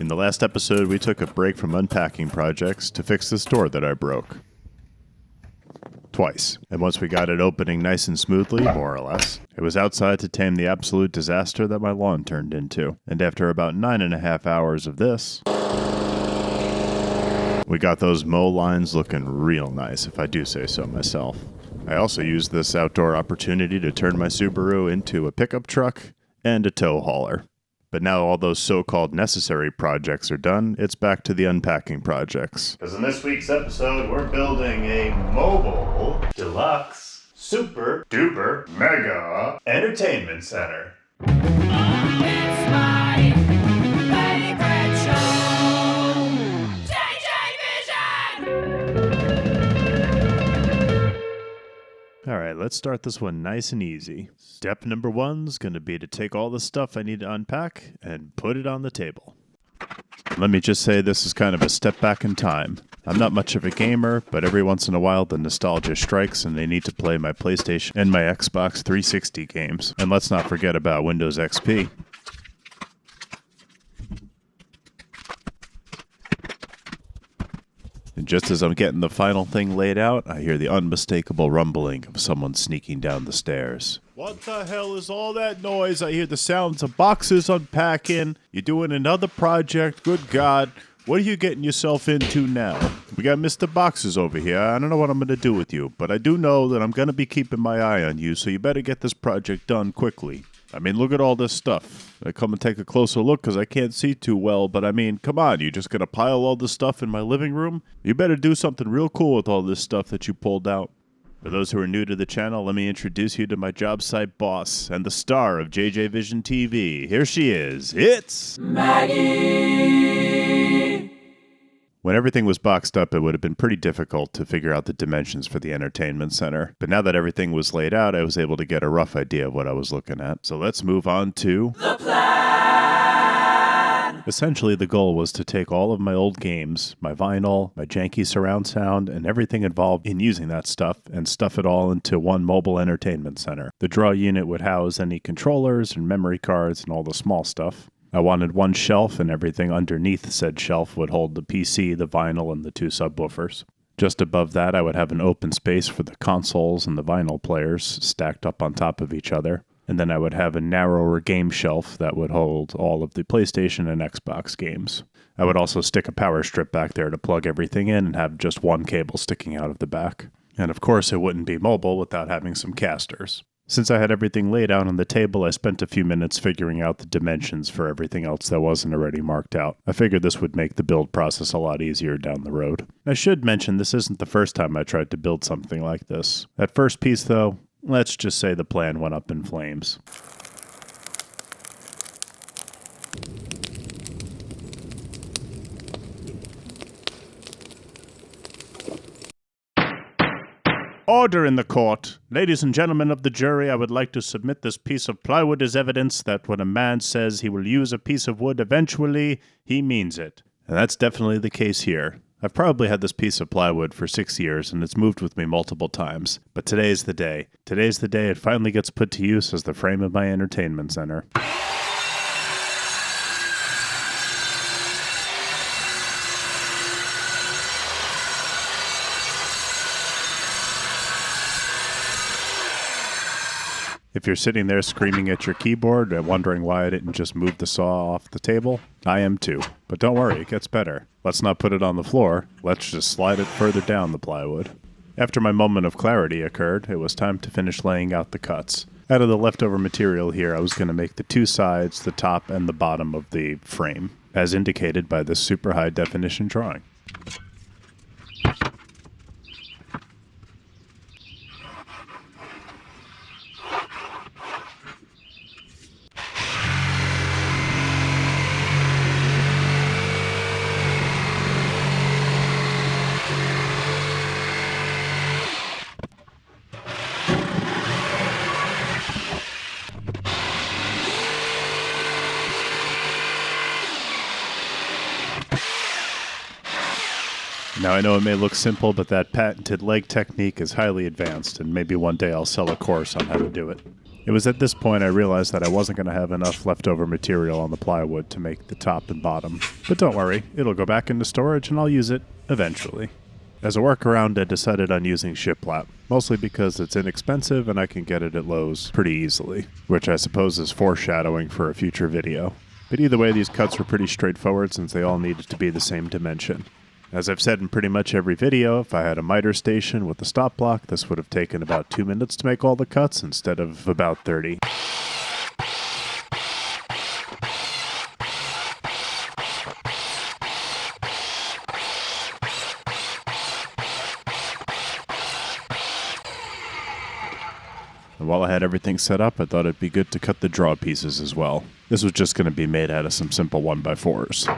In the last episode, we took a break from unpacking projects to fix this door that I broke. Twice. And once we got it opening nice and smoothly, more or less, it was outside to tame the absolute disaster that my lawn turned into. And after about 9.5 hours of this, we got those mow lines looking real nice, if I do say so myself. I also used this outdoor opportunity to turn my Subaru into a pickup truck and a tow hauler. But now all those so-called necessary projects are done, it's back to the unpacking projects. Because in this week's episode, we're building a mobile, deluxe, super duper, mega entertainment center. It's my favorite show, JJ Vision! Alright, let's start this one nice and easy. Step number 1's going to be to take all the stuff I need to unpack and put it on the table. Let me just say this is kind of a step back in time. I'm not much of a gamer, but every once in a while the nostalgia strikes and I need to play my PlayStation and my Xbox 360 games. And let's not forget about Windows XP. And just as I'm getting the final thing laid out, I hear the unmistakable rumbling of someone sneaking down the stairs. What the hell is all that noise? I hear the sounds of boxes unpacking. You're doing another project. Good God. What are you getting yourself into now? We got Mr. Boxes over here. I don't know what I'm going to do with you, but I do know that I'm going to be keeping my eye on you, so you better get this project done quickly. I mean, look at all this stuff. I come and take a closer look because I can't see too well, but I mean, come on, you just gonna pile all this stuff in my living room? You better do something real cool with all this stuff that you pulled out. For those who are new to the channel, let me introduce you to my job site boss and the star of JJ Vision TV. Here she is. It's Maggie! When everything was boxed up, it would have been pretty difficult to figure out the dimensions for the entertainment center. But now that everything was laid out, I was able to get a rough idea of what I was looking at. So let's move on to The plan! Essentially, the goal was to take all of my old games, my vinyl, my janky surround sound, and everything involved in using that stuff, and stuff it all into one mobile entertainment center. The draw unit would house any controllers and memory cards and all the small stuff. I wanted one shelf, and everything underneath said shelf would hold the PC, the vinyl, and the 2 subwoofers. Just above that, I would have an open space for the consoles and the vinyl players stacked up on top of each other. And then I would have a narrower game shelf that would hold all of the PlayStation and Xbox games. I would also stick a power strip back there to plug everything in and have just one cable sticking out of the back. And of course, it wouldn't be mobile without having some casters. Since I had everything laid out on the table, I spent a few minutes figuring out the dimensions for everything else that wasn't already marked out. I figured this would make the build process a lot easier down the road. I should mention this isn't the first time I tried to build something like this. That first piece, though, let's just say the plan went up in flames. Order in the court. Ladies and gentlemen of the jury, I would like to submit this piece of plywood as evidence that when a man says he will use a piece of wood eventually, he means it. And that's definitely the case here. I've probably had this piece of plywood for 6 years, and it's moved with me multiple times. But today's the day. Today's the day it finally gets put to use as the frame of my entertainment center. If you're sitting there screaming at your keyboard and wondering why I didn't just move the saw off the table, I am too. But don't worry, it gets better. Let's not put it on the floor. Let's just slide it further down the plywood. After my moment of clarity occurred, it was time to finish laying out the cuts. Out of the leftover material here, I was going to make the 2 sides, the top and the bottom of the frame, as indicated by this super high definition drawing. Now I know it may look simple, but that patented leg technique is highly advanced, and maybe one day I'll sell a course on how to do it. It was at this point I realized that I wasn't going to have enough leftover material on the plywood to make the top and bottom. But don't worry, it'll go back into storage and I'll use it eventually. As a workaround, I decided on using shiplap, mostly because it's inexpensive and I can get it at Lowe's pretty easily, which I suppose is foreshadowing for a future video. But either way, these cuts were pretty straightforward since they all needed to be the same dimension. As I've said in pretty much every video, if I had a miter station with a stop block, this would have taken about 2 minutes to make all the cuts instead of about 30. And while I had everything set up, I thought it'd be good to cut the draw pieces as well. This was just going to be made out of some simple 1x4s.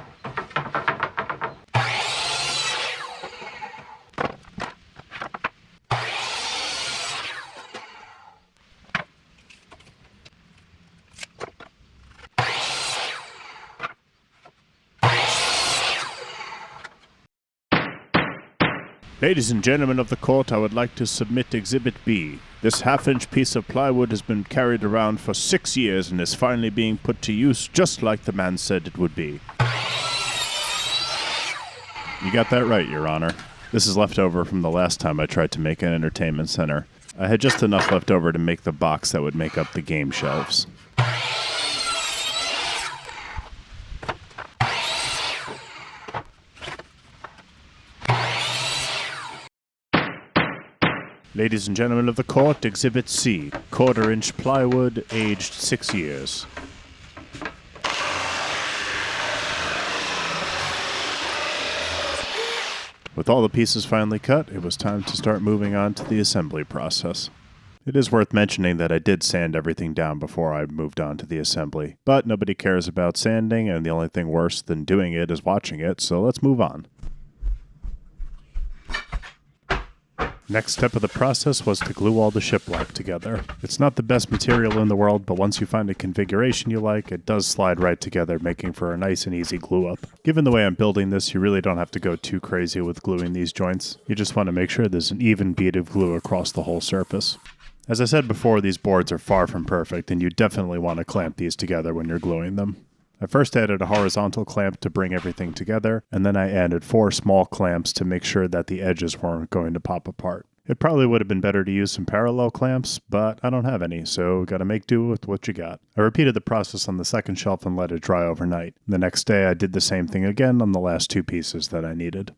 Ladies and gentlemen of the court, I would like to submit Exhibit B. This half-inch piece of plywood has been carried around for 6 years and is finally being put to use just like the man said it would be. You got that right, Your Honor. This is left over from the last time I tried to make an entertainment center. I had just enough left over to make the box that would make up the game shelves. Ladies and gentlemen of the court, Exhibit C, 1/4-inch plywood, aged 6 years. With all the pieces finally cut, it was time to start moving on to the assembly process. It is worth mentioning that I did sand everything down before I moved on to the assembly, but nobody cares about sanding, and the only thing worse than doing it is watching it, so let's move on. Next step of the process was to glue all the shiplap together. It's not the best material in the world, but once you find a configuration you like, it does slide right together, making for a nice and easy glue up. Given the way I'm building this, you really don't have to go too crazy with gluing these joints. You just want to make sure there's an even bead of glue across the whole surface. As I said before, these boards are far from perfect, and you definitely want to clamp these together when you're gluing them. I first added a horizontal clamp to bring everything together, and then I added 4 small clamps to make sure that the edges weren't going to pop apart. It probably would have been better to use some parallel clamps, but I don't have any, so gotta make do with what you got. I repeated the process on the second shelf and let it dry overnight. The next day I did the same thing again on the last 2 pieces that I needed.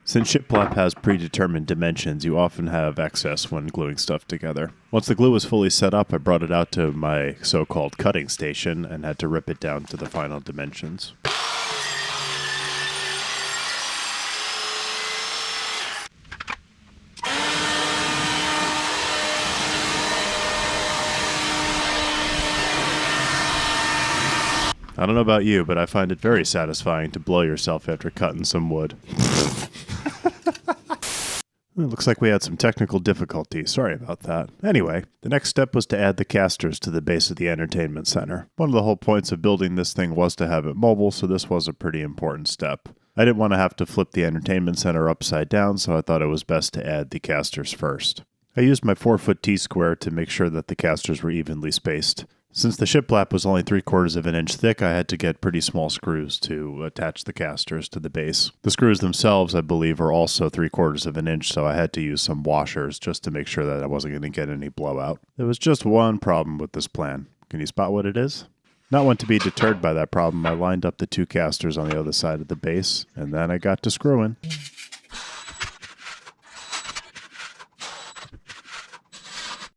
Since shiplap has predetermined dimensions, you often have excess when gluing stuff together. Once the glue was fully set up, I brought it out to my so-called cutting station and had to rip it down to the final dimensions. I don't know about you, but I find it very satisfying to blow yourself after cutting some wood. It looks like we had some technical difficulties. Sorry about that. Anyway, the next step was to add the casters to the base of the entertainment center. One of the whole points of building this thing was to have it mobile, so this was a pretty important step. I didn't want to have to flip the entertainment center upside down, so I thought it was best to add the casters first. I used my 4-foot T-square to make sure that the casters were evenly spaced. Since the shiplap was only 3/4 of an inch thick, I had to get pretty small screws to attach the casters to the base. The screws themselves, I believe, are also 3/4 of an inch, so I had to use some washers just to make sure that I wasn't going to get any blowout. There was just one problem with this plan. Can you spot what it is? Not one to be deterred by that problem, I lined up the 2 casters on the other side of the base, and then I got to screwing.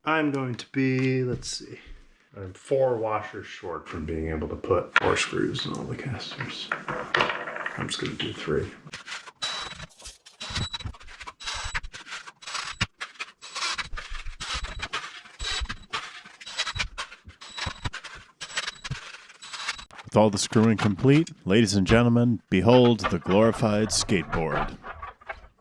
I'm going to be, let's see, I'm 4 washers short from being able to put 4 screws in all the casters. I'm just going to do 3. With all the screwing complete, ladies and gentlemen, behold the glorified skateboard.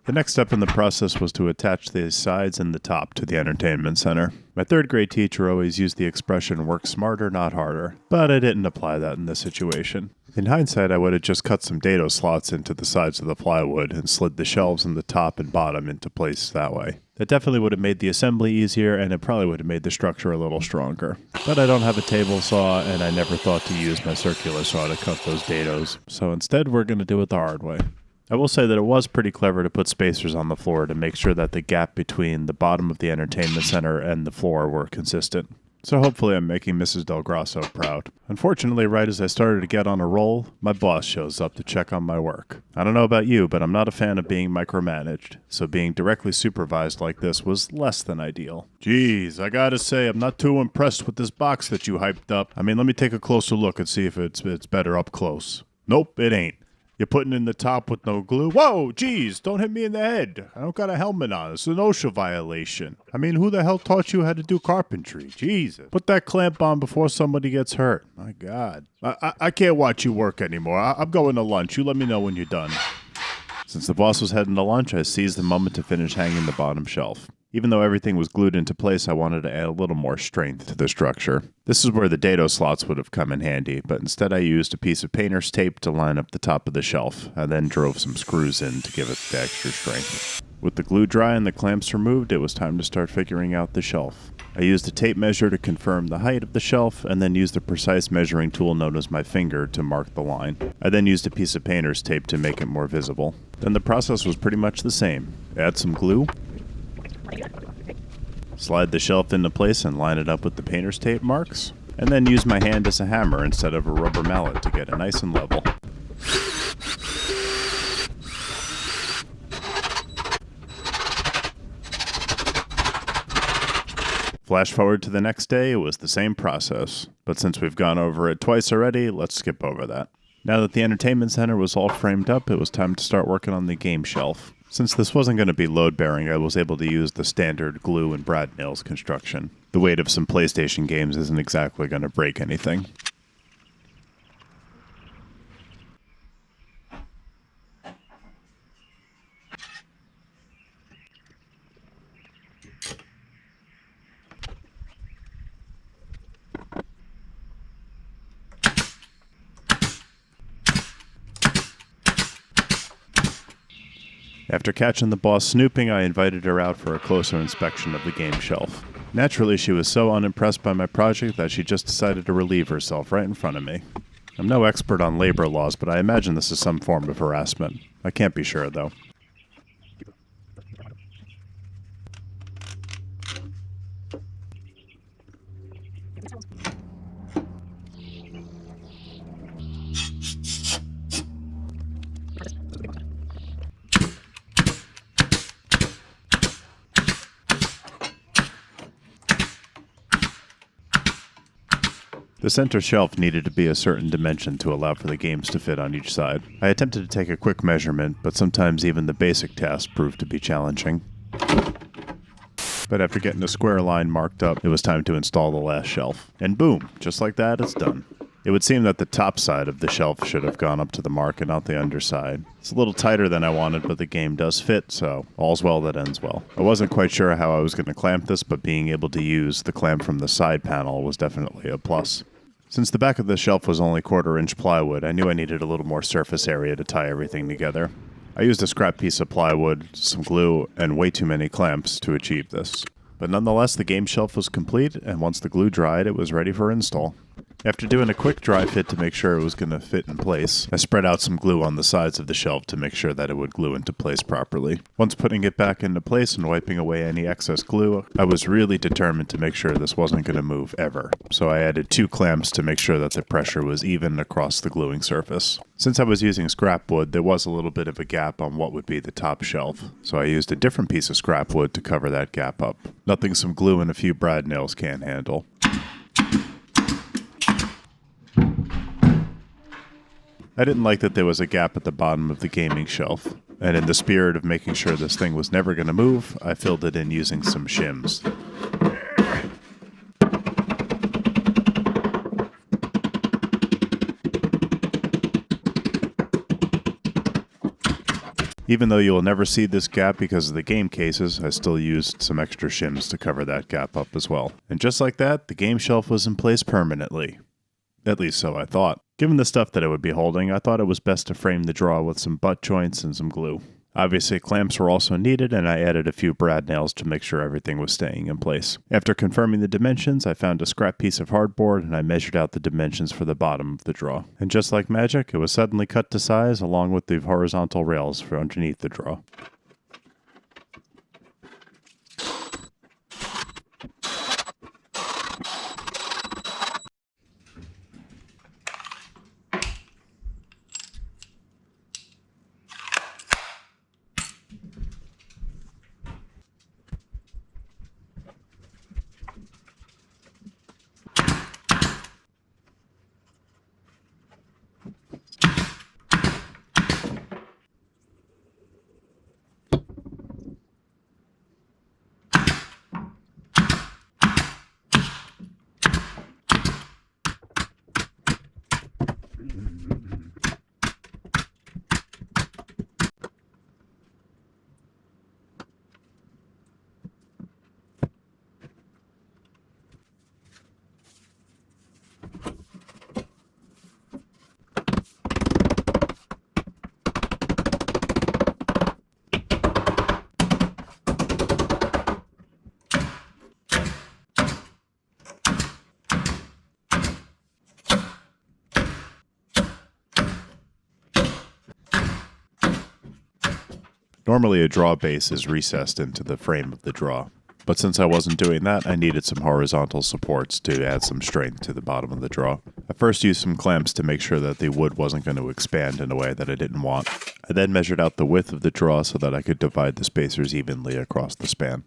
The next step in the process was to attach the sides and the top to the entertainment center. My third grade teacher always used the expression work smarter, not harder, but I didn't apply that in this situation. In hindsight, I would have just cut some dado slots into the sides of the plywood and slid the shelves in the top and bottom into place that way. That definitely would have made the assembly easier, and it probably would have made the structure a little stronger. But I don't have a table saw, and I never thought to use my circular saw to cut those dados, so instead we're going to do it the hard way. I will say that it was pretty clever to put spacers on the floor to make sure that the gap between the bottom of the entertainment center and the floor were consistent. So hopefully I'm making Mrs. Del Grasso proud. Unfortunately, right as I started to get on a roll, my boss shows up to check on my work. I don't know about you, but I'm not a fan of being micromanaged, so being directly supervised like this was less than ideal. Geez, I gotta say, I'm not too impressed with this box that you hyped up. I mean, let me take a closer look and see if it's better up close. Nope, it ain't. You're putting in the top with no glue? Whoa, geez, don't hit me in the head. I don't got a helmet on. It's an OSHA violation. I mean, who the hell taught you how to do carpentry? Jesus. Put that clamp on before somebody gets hurt. My God. I can't watch you work anymore. I'm going to lunch. You let me know when you're done. Since the boss was heading to lunch, I seized the moment to finish hanging the bottom shelf. Even though everything was glued into place, I wanted to add a little more strength to the structure. This is where the dado slots would have come in handy, but instead I used a piece of painter's tape to line up the top of the shelf. I then drove some screws in to give it the extra strength. With the glue dry and the clamps removed, it was time to start figuring out the shelf. I used a tape measure to confirm the height of the shelf, and then used a precise measuring tool known as my finger to mark the line. I then used a piece of painter's tape to make it more visible. Then the process was pretty much the same. Add some glue, slide the shelf into place and line it up with the painter's tape marks, and then use my hand as a hammer instead of a rubber mallet to get it nice and level. Flash forward to the next day, it was the same process, but since we've gone over it twice already, let's skip over that. Now that the entertainment center was all framed up, it was time to start working on the game shelf. Since this wasn't going to be load-bearing, I was able to use the standard glue and brad nails construction. The weight of some PlayStation games isn't exactly going to break anything. After catching the boss snooping, I invited her out for a closer inspection of the game shelf. Naturally, she was so unimpressed by my project that she just decided to relieve herself right in front of me. I'm no expert on labor laws, but I imagine this is some form of harassment. I can't be sure, though. The center shelf needed to be a certain dimension to allow for the games to fit on each side. I attempted to take a quick measurement, but sometimes even the basic task proved to be challenging. But after getting a square line marked up, it was time to install the last shelf. And boom, just like that, it's done. It would seem that the top side of the shelf should have gone up to the mark and not the underside. It's a little tighter than I wanted, but the game does fit, so all's well that ends well. I wasn't quite sure how I was going to clamp this, but being able to use the clamp from the side panel was definitely a plus. Since the back of the shelf was only 1/4-inch plywood, I knew I needed a little more surface area to tie everything together. I used a scrap piece of plywood, some glue, and way too many clamps to achieve this. But nonetheless, the game shelf was complete, and once the glue dried, it was ready for install. After doing a quick dry fit to make sure it was going to fit in place, I spread out some glue on the sides of the shelf to make sure that it would glue into place properly. Once putting it back into place and wiping away any excess glue, I was really determined to make sure this wasn't going to move ever. So I added 2 clamps to make sure that the pressure was even across the gluing surface. Since I was using scrap wood, there was a little bit of a gap on what would be the top shelf, so I used a different piece of scrap wood to cover that gap up. Nothing some glue and a few brad nails can't handle. I didn't like that there was a gap at the bottom of the gaming shelf, and in the spirit of making sure this thing was never going to move, I filled it in using some shims. Even though you will never see this gap because of the game cases, I still used some extra shims to cover that gap up as well. And just like that, the game shelf was in place permanently. At least so I thought. Given the stuff that it would be holding, I thought it was best to frame the draw with some butt joints and some glue. Obviously, clamps were also needed, and I added a few brad nails to make sure everything was staying in place. After confirming the dimensions, I found a scrap piece of hardboard, and I measured out the dimensions for the bottom of the draw. And just like magic, it was suddenly cut to size along with the horizontal rails for underneath the draw. Normally a draw base is recessed into the frame of the draw, but since I wasn't doing that, I needed some horizontal supports to add some strength to the bottom of the draw. I first used some clamps to make sure that the wood wasn't going to expand in a way that I didn't want. I then measured out the width of the draw so that I could divide the spacers evenly across the span.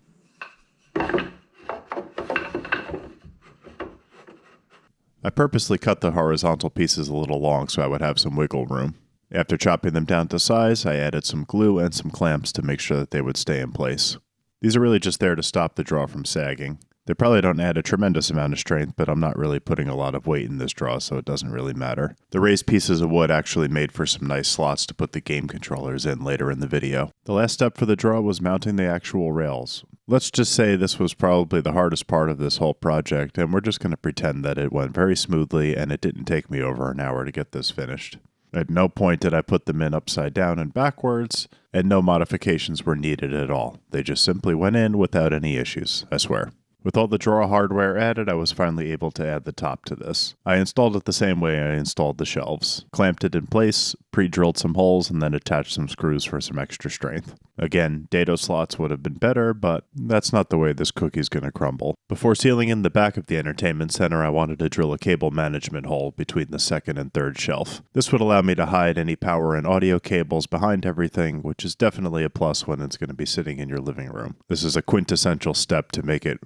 I purposely cut the horizontal pieces a little long so I would have some wiggle room. After chopping them down to size, I added some glue and some clamps to make sure that they would stay in place. These are really just there to stop the draw from sagging. They probably don't add a tremendous amount of strength, but I'm not really putting a lot of weight in this draw, so it doesn't really matter. The raised pieces of wood actually made for some nice slots to put the game controllers in later in the video. The last step for the draw was mounting the actual rails. Let's just say this was probably the hardest part of this whole project, and we're just going to pretend that it went very smoothly and it didn't take me over an hour to get this finished. At no point did I put them in upside down and backwards, and no modifications were needed at all. They just simply went in without any issues, I swear. With all the drawer hardware added, I was finally able to add the top to this. I installed it the same way I installed the shelves. Clamped it in place, pre-drilled some holes, and then attached some screws for some extra strength. Again, dado slots would have been better, but that's not the way this cookie's gonna crumble. Before sealing in the back of the entertainment center, I wanted to drill a cable management hole between the second and third shelf. This would allow me to hide any power and audio cables behind everything, which is definitely a plus when it's going to be sitting in your living room. This is a quintessential step to make it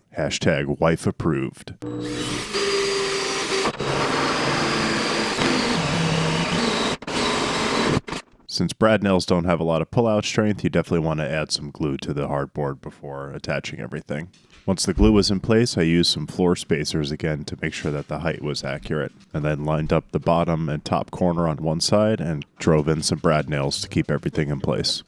#wife approved. Since brad nails don't have a lot of pull-out strength, you definitely want to add some glue to the hardboard before attaching everything. Once the glue was in place, I used some floor spacers again to make sure that the height was accurate, and then lined up the bottom and top corner on one side and drove in some brad nails to keep everything in place.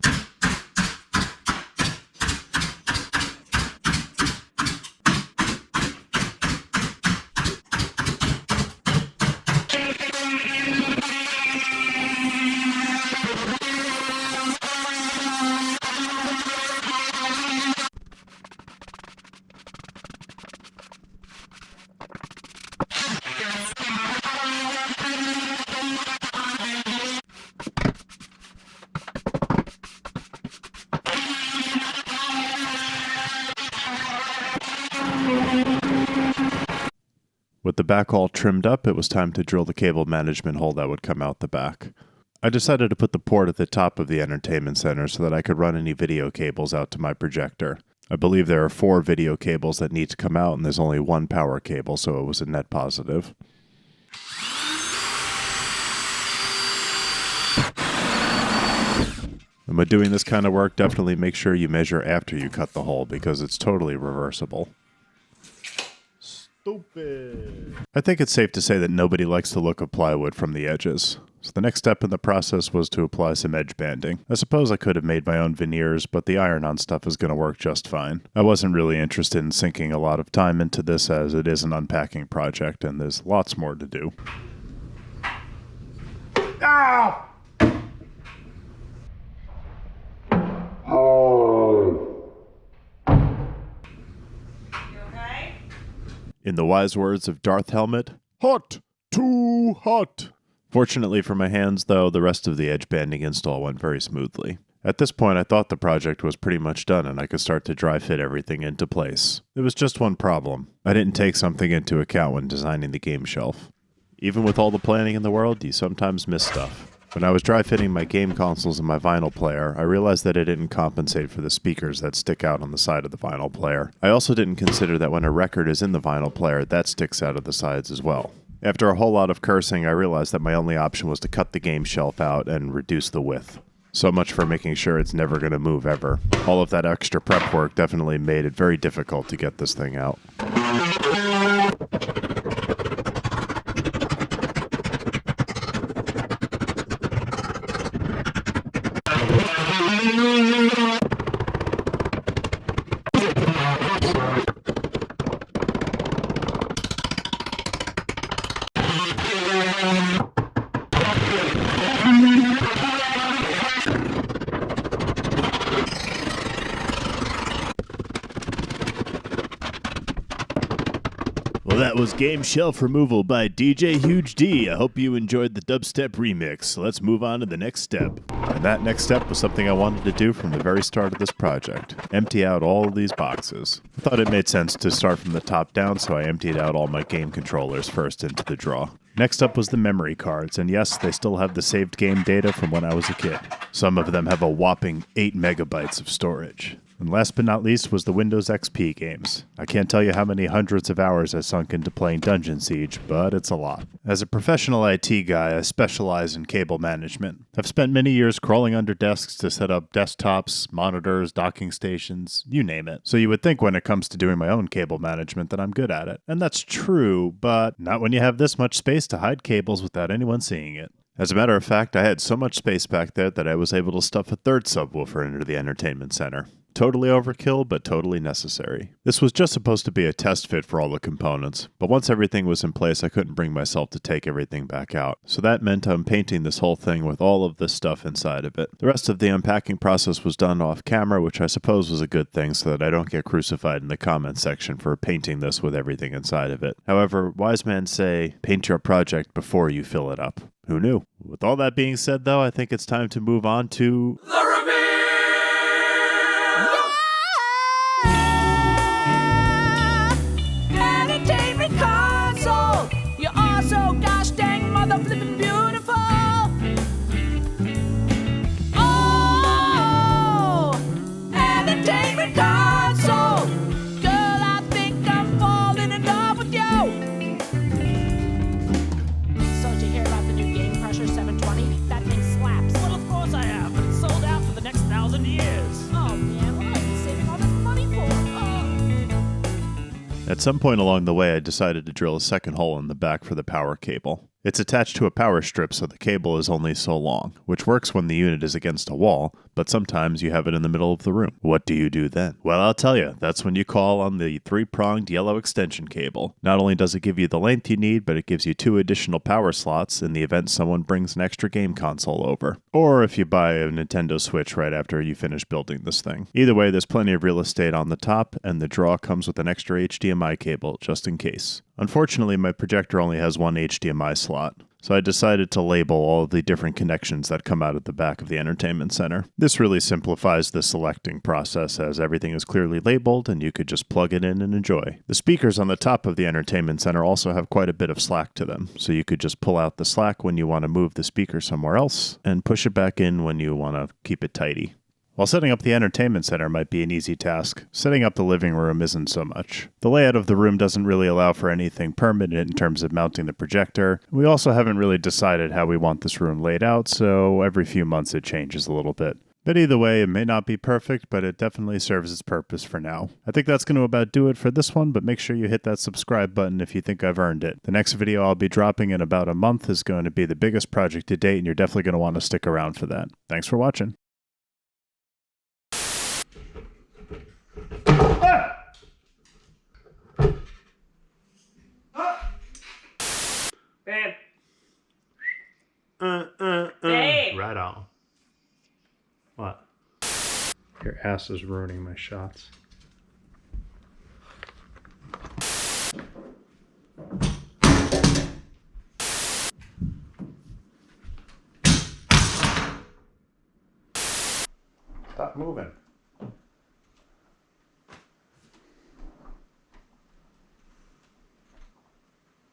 With the back all trimmed up, it was time to drill the cable management hole that would come out the back. I decided to put the port at the top of the entertainment center so that I could run any video cables out to my projector. I believe there are 4 video cables that need to come out, and there's only 1 power cable, so it was a net positive. And when doing this kind of work, definitely make sure you measure after you cut the hole, because it's totally reversible. Stupid. I think it's safe to say that nobody likes the look of plywood from the edges. So the next step in the process was to apply some edge banding. I suppose I could have made my own veneers, but the iron-on stuff is going to work just fine. I wasn't really interested in sinking a lot of time into this as it is an unpacking project and there's lots more to do. Ow! In the wise words of Darth Helmet, hot, too hot. Fortunately for my hands, though, the rest of the edge banding install went very smoothly. At this point, I thought the project was pretty much done and I could start to dry fit everything into place. There was just one problem. I didn't take something into account when designing the game shelf. Even with all the planning in the world, you sometimes miss stuff. When I was dry fitting my game consoles and my vinyl player, I realized that it didn't compensate for the speakers that stick out on the side of the vinyl player. I also didn't consider that when a record is in the vinyl player, that sticks out of the sides as well. After a whole lot of cursing, I realized that my only option was to cut the game shelf out and reduce the width. So much for making sure it's never going to move ever. All of that extra prep work definitely made it very difficult to get this thing out. Well, that was Game Shelf Removal by DJ Huge D. I hope you enjoyed the dubstep remix. Let's move on to the next step. And that next step was something I wanted to do from the very start of this project. Empty out all of these boxes. I thought it made sense to start from the top down, so I emptied out all my game controllers first into the drawer. Next up was the memory cards, and yes, they still have the saved game data from when I was a kid. Some of them have a whopping 8 megabytes of storage. And last but not least was the Windows XP games. I can't tell you how many hundreds of hours I sunk into playing Dungeon Siege, but it's a lot. As a professional IT guy, I specialize in cable management. I've spent many years crawling under desks to set up desktops, monitors, docking stations, you name it. So you would think when it comes to doing my own cable management that I'm good at it. And that's true, but not when you have this much space to hide cables without anyone seeing it. As a matter of fact, I had so much space back there that I was able to stuff a third subwoofer into the entertainment center. Totally overkill, but totally necessary. This was just supposed to be a test fit for all the components, but once everything was in place, I couldn't bring myself to take everything back out. So that meant I'm painting this whole thing with all of this stuff inside of it. The rest of the unpacking process was done off camera, which I suppose was a good thing so that I don't get crucified in the comments section for painting this with everything inside of it. However, wise men say, paint your project before you fill it up. Who knew? With all that being said, though, I think it's time to move on to The reveal! Yeah! Entertainment console! You're all so gosh dang mother flippin' beautiful! Oh! Entertainment console! Girl, I think I'm falling in love with you! So did you hear about the new Game Crusher 720? That thing slaps. Well, of course I have, but it's sold out for the next 1,000 years. Oh man, what are you saving all this money for? At some point along the way, I decided to drill a second hole in the back for the power cable. It's attached to a power strip, so the cable is only so long, which works when the unit is against a wall, but sometimes you have it in the middle of the room. What do you do then? Well, I'll tell you, that's when you call on the 3-pronged yellow extension cable. Not only does it give you the length you need, but it gives you 2 additional power slots in the event someone brings an extra game console over. Or if you buy a Nintendo Switch right after you finish building this thing. Either way, there's plenty of real estate on the top, and the draw comes with an extra HDMI cable, just in case. Unfortunately, my projector only has one HDMI slot, so I decided to label all of the different connections that come out of the back of the entertainment center. This really simplifies the selecting process as everything is clearly labeled and you could just plug it in and enjoy. The speakers on the top of the entertainment center also have quite a bit of slack to them, so you could just pull out the slack when you want to move the speaker somewhere else and push it back in when you want to keep it tidy. While setting up the entertainment center might be an easy task, setting up the living room isn't so much. The layout of the room doesn't really allow for anything permanent in terms of mounting the projector. We also haven't really decided how we want this room laid out, so every few months it changes a little bit. But either way, it may not be perfect, but it definitely serves its purpose for now. I think that's going to about do it for this one, but make sure you hit that subscribe button if you think I've earned it. The next video I'll be dropping in about a month is going to be the biggest project to date, and you're definitely going to want to stick around for that. Thanks for watching. Babe. Babe. Right on. What? Your ass is ruining my shots. Stop moving.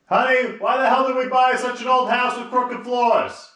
Honey, why the hell did we buy such an old house with crooked floors?